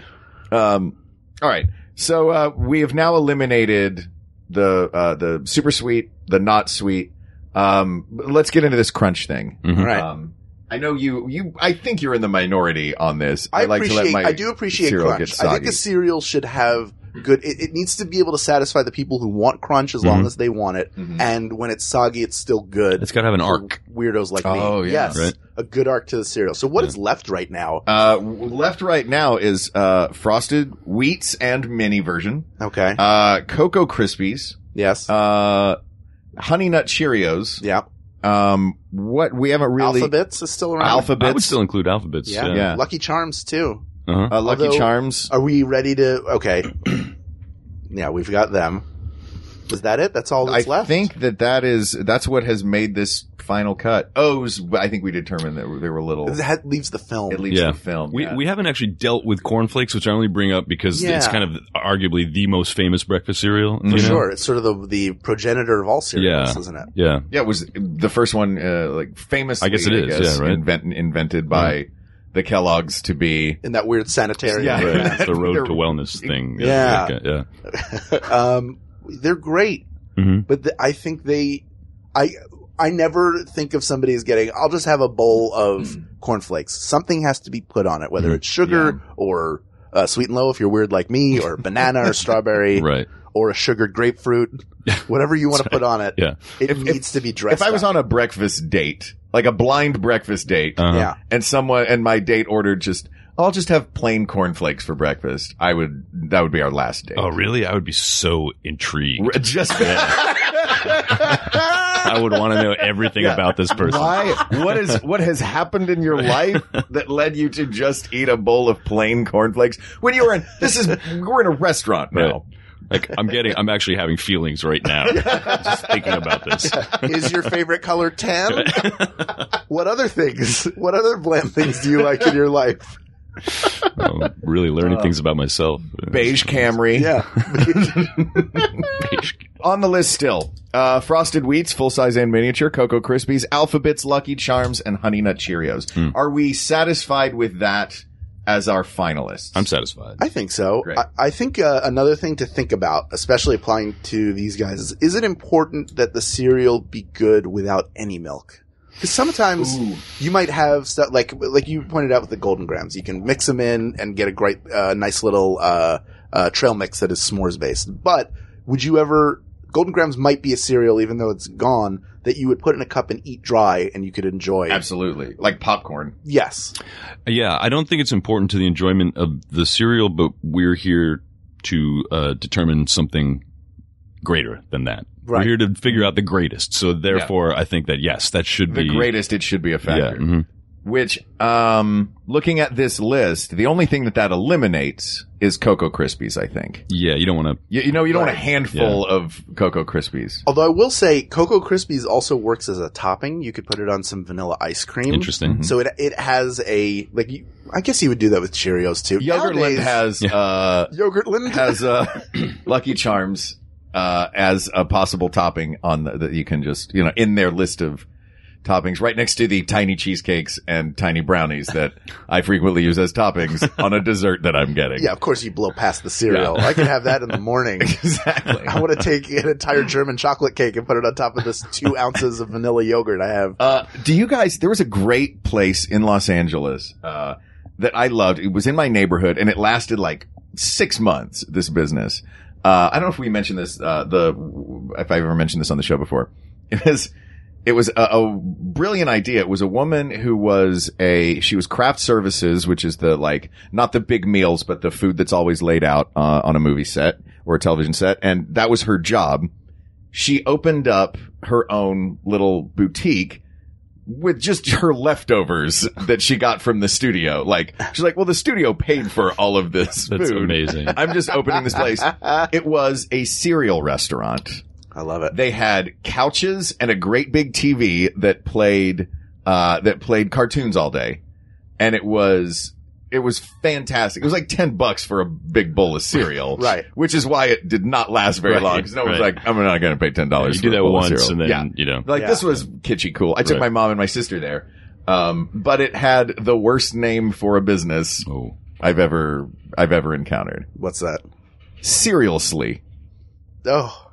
All right. So we have now eliminated the super sweet, the not sweet. Let's get into this crunch thing. Mhm. All right. I know I think you're in the minority on this. I I do appreciate cereal crunch. get I think soggy. the cereal should have good. It needs to be able to satisfy the people who want crunch as long as they want it. And when it's soggy, it's still good. It's got to have an for arc. Weirdos like me. Oh, yeah. Yes, Right. a good arc to the cereal. So what is left right now? Left right now is frosted wheats and mini version. Okay. Cocoa Krispies. Yes. Honey Nut Cheerios. Yeah. What we haven't really Alphabets is still around. Alphabets. I would still include alphabets. Yeah. Yeah. Lucky Charms too. Uh-huh. Lucky Although- Charms. Are we ready to? Okay. Yeah, we've got them. Is that it? That's all that's I left? think that's what has made this final cut. I think we determined that they were little. That leaves the film. It leaves Yeah. the film. We haven't actually dealt with cornflakes, which I only bring up because it's Yeah. kind of arguably the most famous breakfast cereal. For you know? sure. It's sort of the progenitor of all cereals, Yeah. isn't it? Yeah. Yeah, it was the first one, like famously. I guess it is, yeah, right? Invented by the Kellogg's to be. In that weird sanitarium. Yeah. Right. It's the road They're- to wellness thing. Yeah. Yeah. They're great, Mhm. but I think I never think of somebody as getting, I'll just have a bowl of cornflakes. Something has to be put on it, whether it's sugar or sweet and low if you're weird like me, or banana or strawberry, Right. or a sugared grapefruit, whatever you want to put on it. Yeah. It needs to be dressed If I was up. on a breakfast date, like a blind breakfast date, Uh-huh. Yeah. and my date ordered I'll just have plain cornflakes for breakfast. That would be our last date. Oh, really? I would be so intrigued. Just I would want to know everything about this person. Why? What has happened in your life that led you to just eat a bowl of plain cornflakes when you were we're in a restaurant now. Right. Like I'm actually having feelings right now. Just thinking about this. Is your favorite color tan? What other bland things do you like in your life? I'm really learning things about myself. Beige Camry. Yeah. On the list still, Frosted Wheats, full size and miniature, Cocoa Krispies, Alphabets, Lucky Charms, and Honey Nut Cheerios. Are we satisfied with that as our finalists? I'm satisfied. I think so. Great. I think another thing to think about, especially applying to these guys, is it important that the cereal be good without any milk? Because sometimes you might have stuff like you pointed out with the Golden Grams. You can mix them in and get a great, nice little trail mix that is s'mores based. But would you ever? Golden Grams might be a cereal, even though it's gone, that you would put in a cup and eat dry, and you could enjoy. Absolutely, like popcorn. Yes. Yeah, I don't think it's important to the enjoyment of the cereal, but we're here to determine something greater than that. Right. We're here to figure out the greatest. So therefore, I think that yes, that should The be greatest, it should be a factor. Yeah, Which, looking at this list, the only thing that eliminates is Cocoa Krispies, I think. Yeah, you don't want to. You don't want a handful of Cocoa Krispies. Although I will say Cocoa Krispies also works as a topping. You could put it on some vanilla ice cream. Interesting. So it has a, like, I guess you would do that with Cheerios too. Yogurtland has, Yogurtland has, Lucky Charms, as a possible topping on that you can just, in their list of toppings right next to the tiny cheesecakes and tiny brownies that I frequently use as toppings on a dessert that I'm getting. Yeah, of course you blow past the cereal. I can have that in the morning. Exactly. I want to take an entire German chocolate cake and put it on top of this 2 ounces of vanilla yogurt I have. Do you guys, there was a great place in Los Angeles, that I loved. It was in my neighborhood and it lasted like 6 months, this business. I don't know if we mentioned this, if I ever mentioned this on the show before. It was a brilliant idea. It was a woman who was she was craft services, which is not the big meals, but the food that's always laid out, on a movie set or a television set. And that was her job. She opened up her own little boutique with just her leftovers that she got from the studio. She's like, well, the studio paid for all of this food. That's amazing. I'm just opening this place. It was a cereal restaurant. I love it. They had couches and a great big TV that played cartoons all day. And it was fantastic. It was like $10 for a big bowl of cereal. Right. Which is why it did not last very long. Because no one's like, I'm not going to pay $10 you for do a that bowl once of cereal. and then, This was kitschy cool. I took my mom and my sister there. But it had the worst name for a business I've ever encountered. What's that? Seriously. Oh.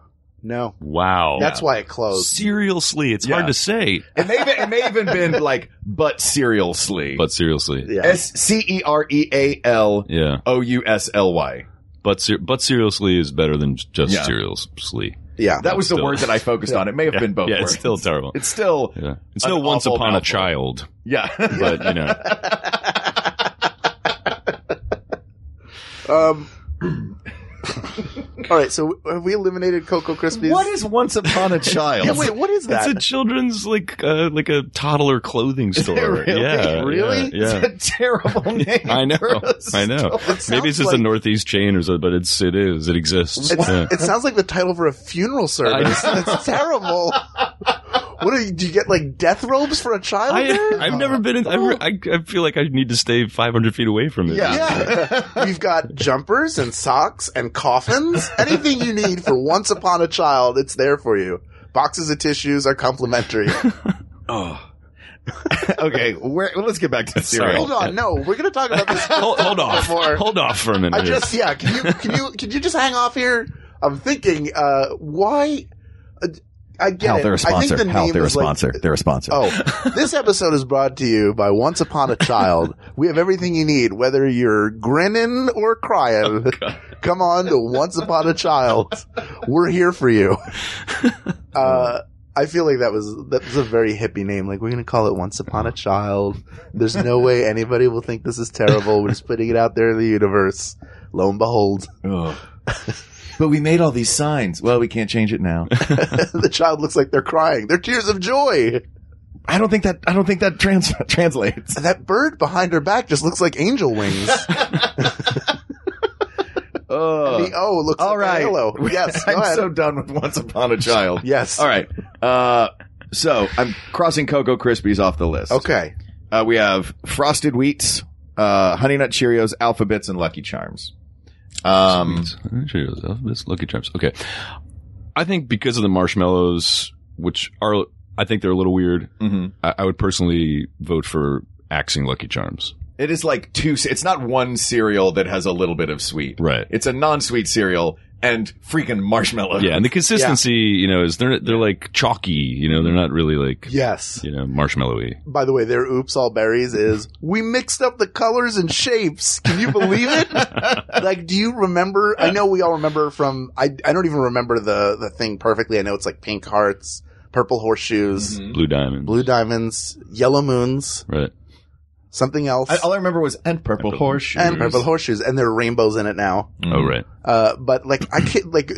No. Wow. That's why it closed. Seriously. It's hard to say. It may even been but seriously. But seriously. Yeah. SCEREALOUSLY. But seriously is better than just seriously. Yeah. That was the word that I focused on. It may have been both words. It's still terrible. It's still. Yeah. It's no Once Upon a Child. Yeah. But, all right, so have we eliminated Cocoa Krispies? What is Once Upon a Child? Yeah, wait, what is that? It's a children's like a toddler clothing store. Really? Yeah, really? Yeah. It's a terrible name. I know. Maybe it's just a Northeast chain or something, but it exists. It sounds like the title for a funeral service. It's terrible. What do you get, like death robes for a child? I've never been in. I feel like I need to stay 500 feet away from it. Yeah. We've got jumpers and socks and coffins. Anything you need for Once Upon a Child, it's there for you. Boxes of tissues are complimentary. Oh. Okay, let's get back to the cereal. Hold on, no, we're going to talk about this. Hold off. Hold off for a minute. Can you just hang off here? I'm thinking, why? I get Hal, it. they're a sponsor. I think the name they're a is sponsor. They're a sponsor. Oh, this episode is brought to you by Once Upon a Child. We have everything you need, whether you're grinning or crying. Come on to Once Upon a Child. We're here for you. I feel like that was a very hippie name. Like, we're going to call it Once Upon a Child. There's no way anybody will think this is terrible. We're just putting it out there in the universe. Lo and behold. Oh. But we made all these signs. Well, we can't change it now. The child looks like they're crying. They're tears of joy. I don't think that translates. That bird behind her back just looks like angel wings. The O looks all like a halo. Yes, I'm so done with Once Upon a Child. Yes. All right. So I'm crossing Cocoa Krispies off the list. Okay. We have Frosted Wheats, Honey Nut Cheerios, Alphabets, and Lucky Charms. Cheerios, Alphabets, Lucky Charms. Okay. I think because of the marshmallows, which are, I think they're a little weird. Mm-hmm. I would personally vote for axing Lucky Charms. It is like it's not one cereal that has a little bit of sweet. Right. It's a non-sweet cereal and freaking marshmallow. Yeah. And the consistency, is they're like chalky, they're not really like, yes, marshmallowy. By the way, their Oops All Berries is, we mixed up the colors and shapes. Can you believe it? Like, do you remember? I know we all remember from, I don't even remember the thing perfectly. I know it's like pink hearts, purple horseshoes, Blue diamonds, yellow moons. Right. Something else. All I remember was and purple horseshoes. And purple horseshoes, and there are rainbows in it now. Oh, right. But like, I can't, like,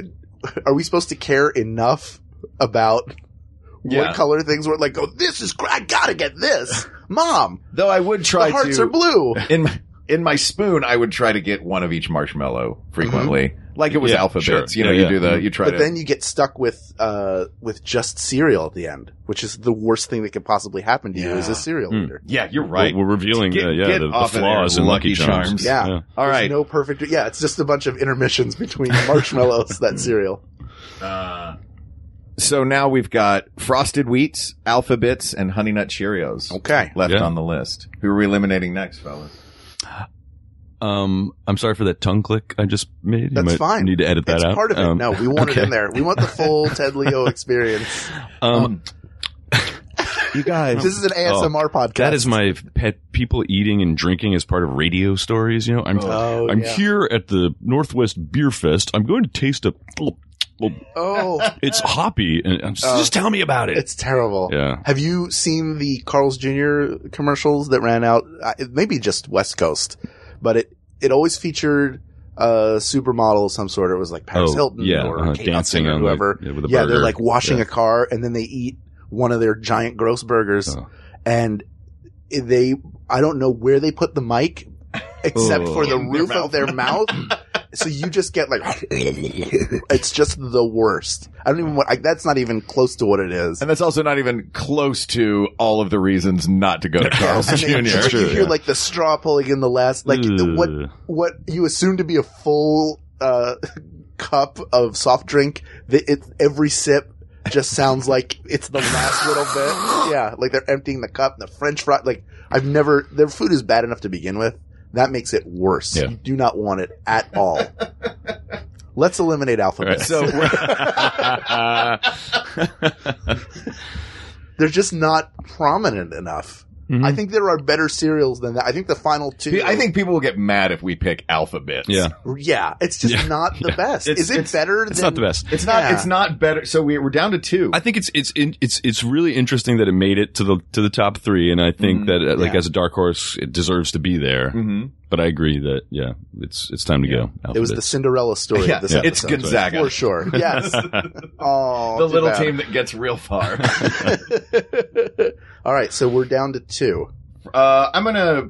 are we supposed to care enough about what color things were? Like, oh, this is, I gotta get this. Mom! Though I would try the hearts are blue. In my spoon, I would try to get one of each marshmallow frequently. Like it was alphabets. Sure. You try but then you get stuck with just cereal at the end, which is the worst thing that could possibly happen to you as a cereal eater. Yeah, you're right. We're revealing the flaws in Lucky Charms. Yeah. All right. No perfect. Yeah, it's just a bunch of intermissions between marshmallows, that cereal. So now we've got Frosted Wheats, Alpha-Bits, and Honey Nut Cheerios. Okay. Left on the list. Who are we eliminating next, fellas? I'm sorry for that tongue click I just made. You That's fine. Need to edit that out. It's part of it. No, we want it in there. We want the full Ted Leo experience. You guys. This is an ASMR podcast. That is my pet. People eating and drinking as part of radio stories. You know, I'm here at the Northwest Beer Fest. I'm going to taste a. It's hoppy, and just tell me about it. It's terrible. Yeah. Have you seen the Carl's Jr. commercials that ran out? Maybe just West Coast, but it always featured a supermodel of some sort. It was like Paris Hilton or Kate dancing Hudson or whoever. with a they're burger. like washing a car, and then they eat one of their giant gross burgers, and I don't know where they put the mic, except for the roof of their mouth. So you just get like, it's just the worst. I don't even want, that's not even close to what it is. And that's also not even close to all of the reasons not to go to Carl's Jr. You hear like the straw pulling in the last, like what you assume to be a full, cup of soft drink. Every sip just sounds like it's the last little bit. Yeah. Like they're emptying the cup, the French fry. Like their food is bad enough to begin with. That makes it worse. Yeah. You do not want it at all. Let's eliminate Alphabet. Right, so they're just not prominent enough. Mm-hmm. I think there are better cereals than that. I think the final two. I think people will get mad if we pick Alpha-Bits. Yeah. Yeah. It's just not the best. Is it better? It's not the best. It's not. It's not better. So we're down to two. I think it's really interesting that it made it to the top three, and I think that as a dark horse, it deserves to be there. Mm-hmm. But I agree that it's time to go. It was the Cinderella story of this episode. It's Gonzaga for sure. Yes. Oh, the little team that gets real far. All right, so we're down to two. I'm gonna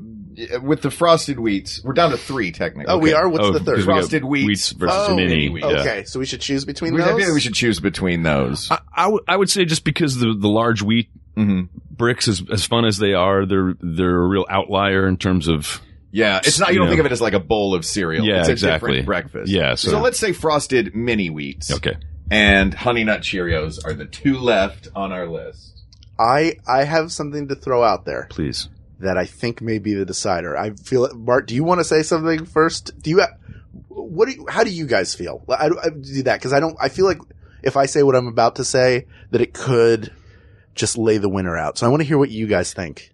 with the Frosted Wheats. We're down to three technically. Oh, we are. What's the third? Frosted Wheats versus Mini. Okay, so we should choose between those. I think we should choose between those. I would say just because the large wheat bricks, as fun as they are, they're a real outlier in terms of. Yeah, it's not. You don't think of it as like a bowl of cereal. Yeah, it's a exactly. different breakfast. Yeah. So let's say Frosted Mini Wheats. Okay. And Honey Nut Cheerios are the two left on our list. I have something to throw out there. Please. That I think may be the decider. I feel it. Bart, do you want to say something first? How do you guys feel? I do that because I feel like if I say what I'm about to say, that it could just lay the winner out. So I want to hear what you guys think.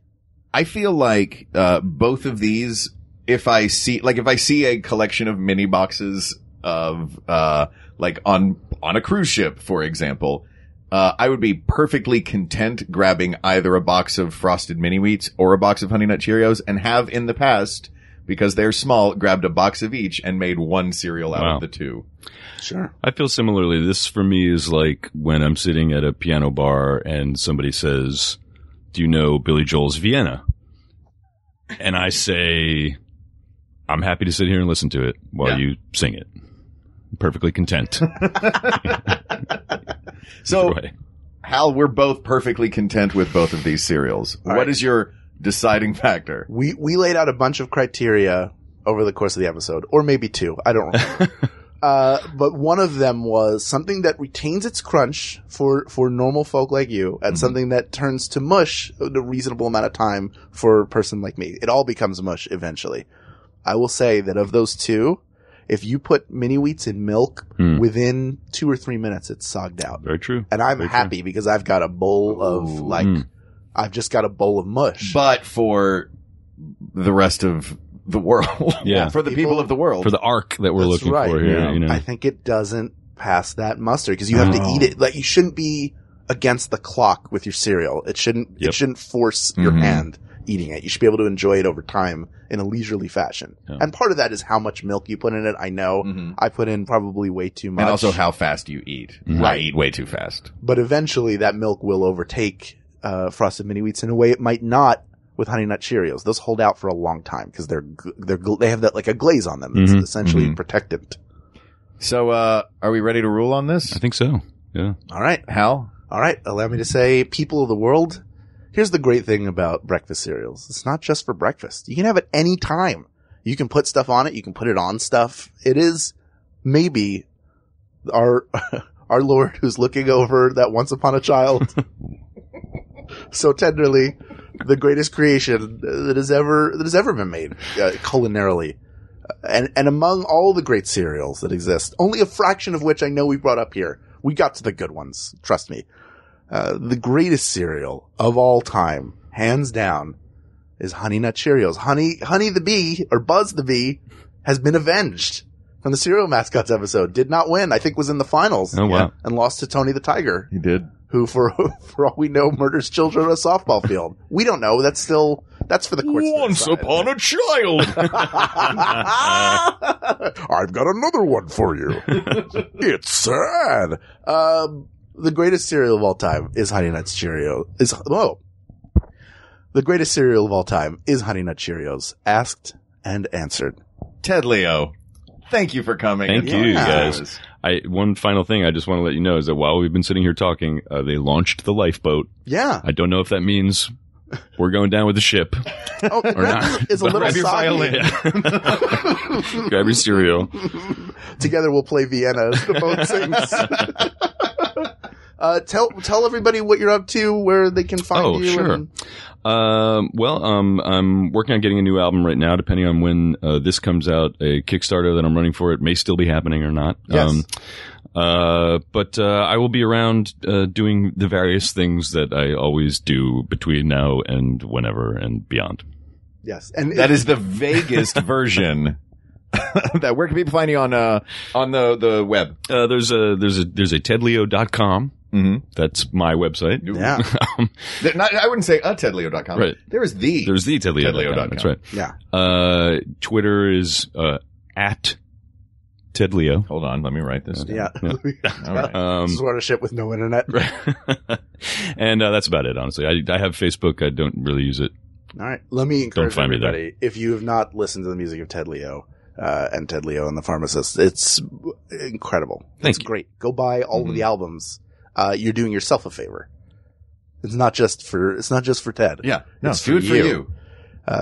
I feel like, both of these, if I see a collection of mini boxes of, like on a cruise ship, for example, I would be perfectly content grabbing either a box of Frosted Mini Wheats or a box of Honey Nut Cheerios, and have in the past, because they're small, grabbed a box of each and made one cereal out of the two. Sure. I feel similarly. This for me is like when I'm sitting at a piano bar and somebody says, "Do you know Billy Joel's Vienna?" And I say, "I'm happy to sit here and listen to it while you sing it." I'm perfectly content. So, Hal, we're both perfectly content with both of these cereals. What is your deciding factor? We laid out a bunch of criteria over the course of the episode, or maybe two. I don't remember. But one of them was something that retains its crunch for normal folk like you, and something that turns to mush in a reasonable amount of time for a person like me. It all becomes mush eventually. I will say that of those two, if you put Mini Wheats in milk, within 2 or 3 minutes, it's sogged out. Very true. And I'm happy because I've got a bowl of I've just got a bowl of mush. But for the rest of the world. Yeah. For the people of the world. For the arc that we're looking for here. You know. I think it doesn't pass that muster because you have to eat it. Like, you shouldn't be against the clock with your cereal. It shouldn't force your hand. eating it. You should be able to enjoy it over time in a leisurely fashion. Yeah. And part of that is how much milk you put in it. I know I put in probably way too much. And also how fast you eat. Mm-hmm. I eat way too fast. But eventually that milk will overtake Frosted Mini Wheats in a way it might not with Honey Nut Cheerios. Those hold out for a long time because they have that like a glaze on them. It's essentially protectant. So, are we ready to rule on this? I think so. Yeah. All right. Hal? All right. Allow me to say, people of the world, here's the great thing about breakfast cereals. It's not just for breakfast. You can have it any time. You can put stuff on it. You can put it on stuff. It is maybe our Lord who's looking over that Once Upon a Child so tenderly, the greatest creation that has ever been made, culinarily. And among all the great cereals that exist, only a fraction of which I know we brought up here, we got to the good ones. Trust me. The greatest cereal of all time, hands down, is Honey Nut Cheerios. Honey the Bee, or Buzz the Bee, has been avenged from the Cereal Mascots episode. Did not win. I think was in the finals. Oh, wow. And lost to Tony the Tiger. He did. Who, for all we know, murders children on a softball field. We don't know. That's for the courts. Once upon a child. I've got another one for you. It's sad. The greatest cereal of all time is Honey Nut Cheerios. The greatest cereal of all time is Honey Nut Cheerios. Asked and answered. Ted Leo, thank you for coming. Thank you, guys. One final thing I just want to let you know is that while we've been sitting here talking, they launched the lifeboat. Yeah. I don't know if that means we're going down with the ship. Oh, or not. Is a little grab your soggy. violin. Grab your cereal. Together we'll play Vienna as the boat sings. Tell everybody what you're up to, where they can find you. Sure. I'm working on getting a new album right now, depending on when this comes out. A Kickstarter that I'm running for it may still be happening or not. Yes. But I will be around doing the various things that I always do between now and whenever and beyond. Yes. And that is the vaguest version. That where can people find you on the web? There's a tedleo.com. Mm-hmm. That's my website. Yeah. I wouldn't say tedleo.com. Right. There's the tedleo.com. That's right. Yeah. Twitter is at Ted Leo. Hold on, let me write this down. Yeah. All right. Sort of ship with no internet. And that's about it, honestly. I have Facebook. I don't really use it. All right. Let me encourage find me there. everybody, if you have not listened to the music of Ted Leo, and Ted Leo and the Pharmacist, it's incredible. It's great. Go buy all of the albums. You're doing yourself a favor. It's not just for Ted. Yeah. No, it's food for you.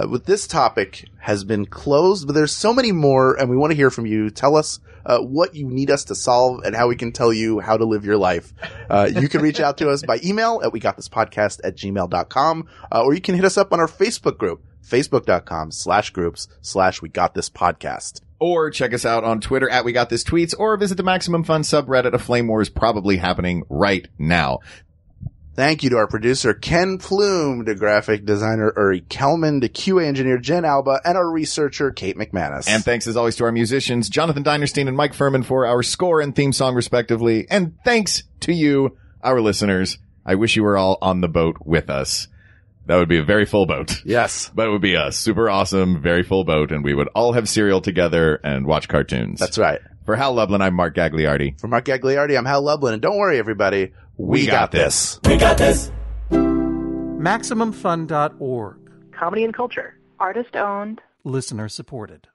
With this topic has been closed, but there's so many more, and we want to hear from you. Tell us what you need us to solve and how we can tell you how to live your life. You can reach out to us by email at wegotThisPodcast@gmail.com, or you can hit us up on our Facebook group, facebook.com/groups/WeGotThisPodcast. Or check us out on Twitter at WeGotThisTweets, or visit the Maximum Fun subreddit. A flame war is probably happening right now. Thank you to our producer, Ken Plume, to graphic designer Uri Kelman, to QA engineer Jen Alba, and our researcher, Kate McManus. And thanks as always to our musicians, Jonathan Dinerstein and Mike Furman, for our score and theme song respectively. And thanks to you, our listeners. I wish you were all on the boat with us. That would be a very full boat. Yes. But it would be us. Super awesome, very full boat, and we would all have cereal together and watch cartoons. That's right. For Hal Lublin, I'm Mark Gagliardi. For Mark Gagliardi, I'm Hal Lublin. And don't worry, everybody. We got this. We got this. MaximumFun.org. Comedy and culture. Artist owned. Listener supported.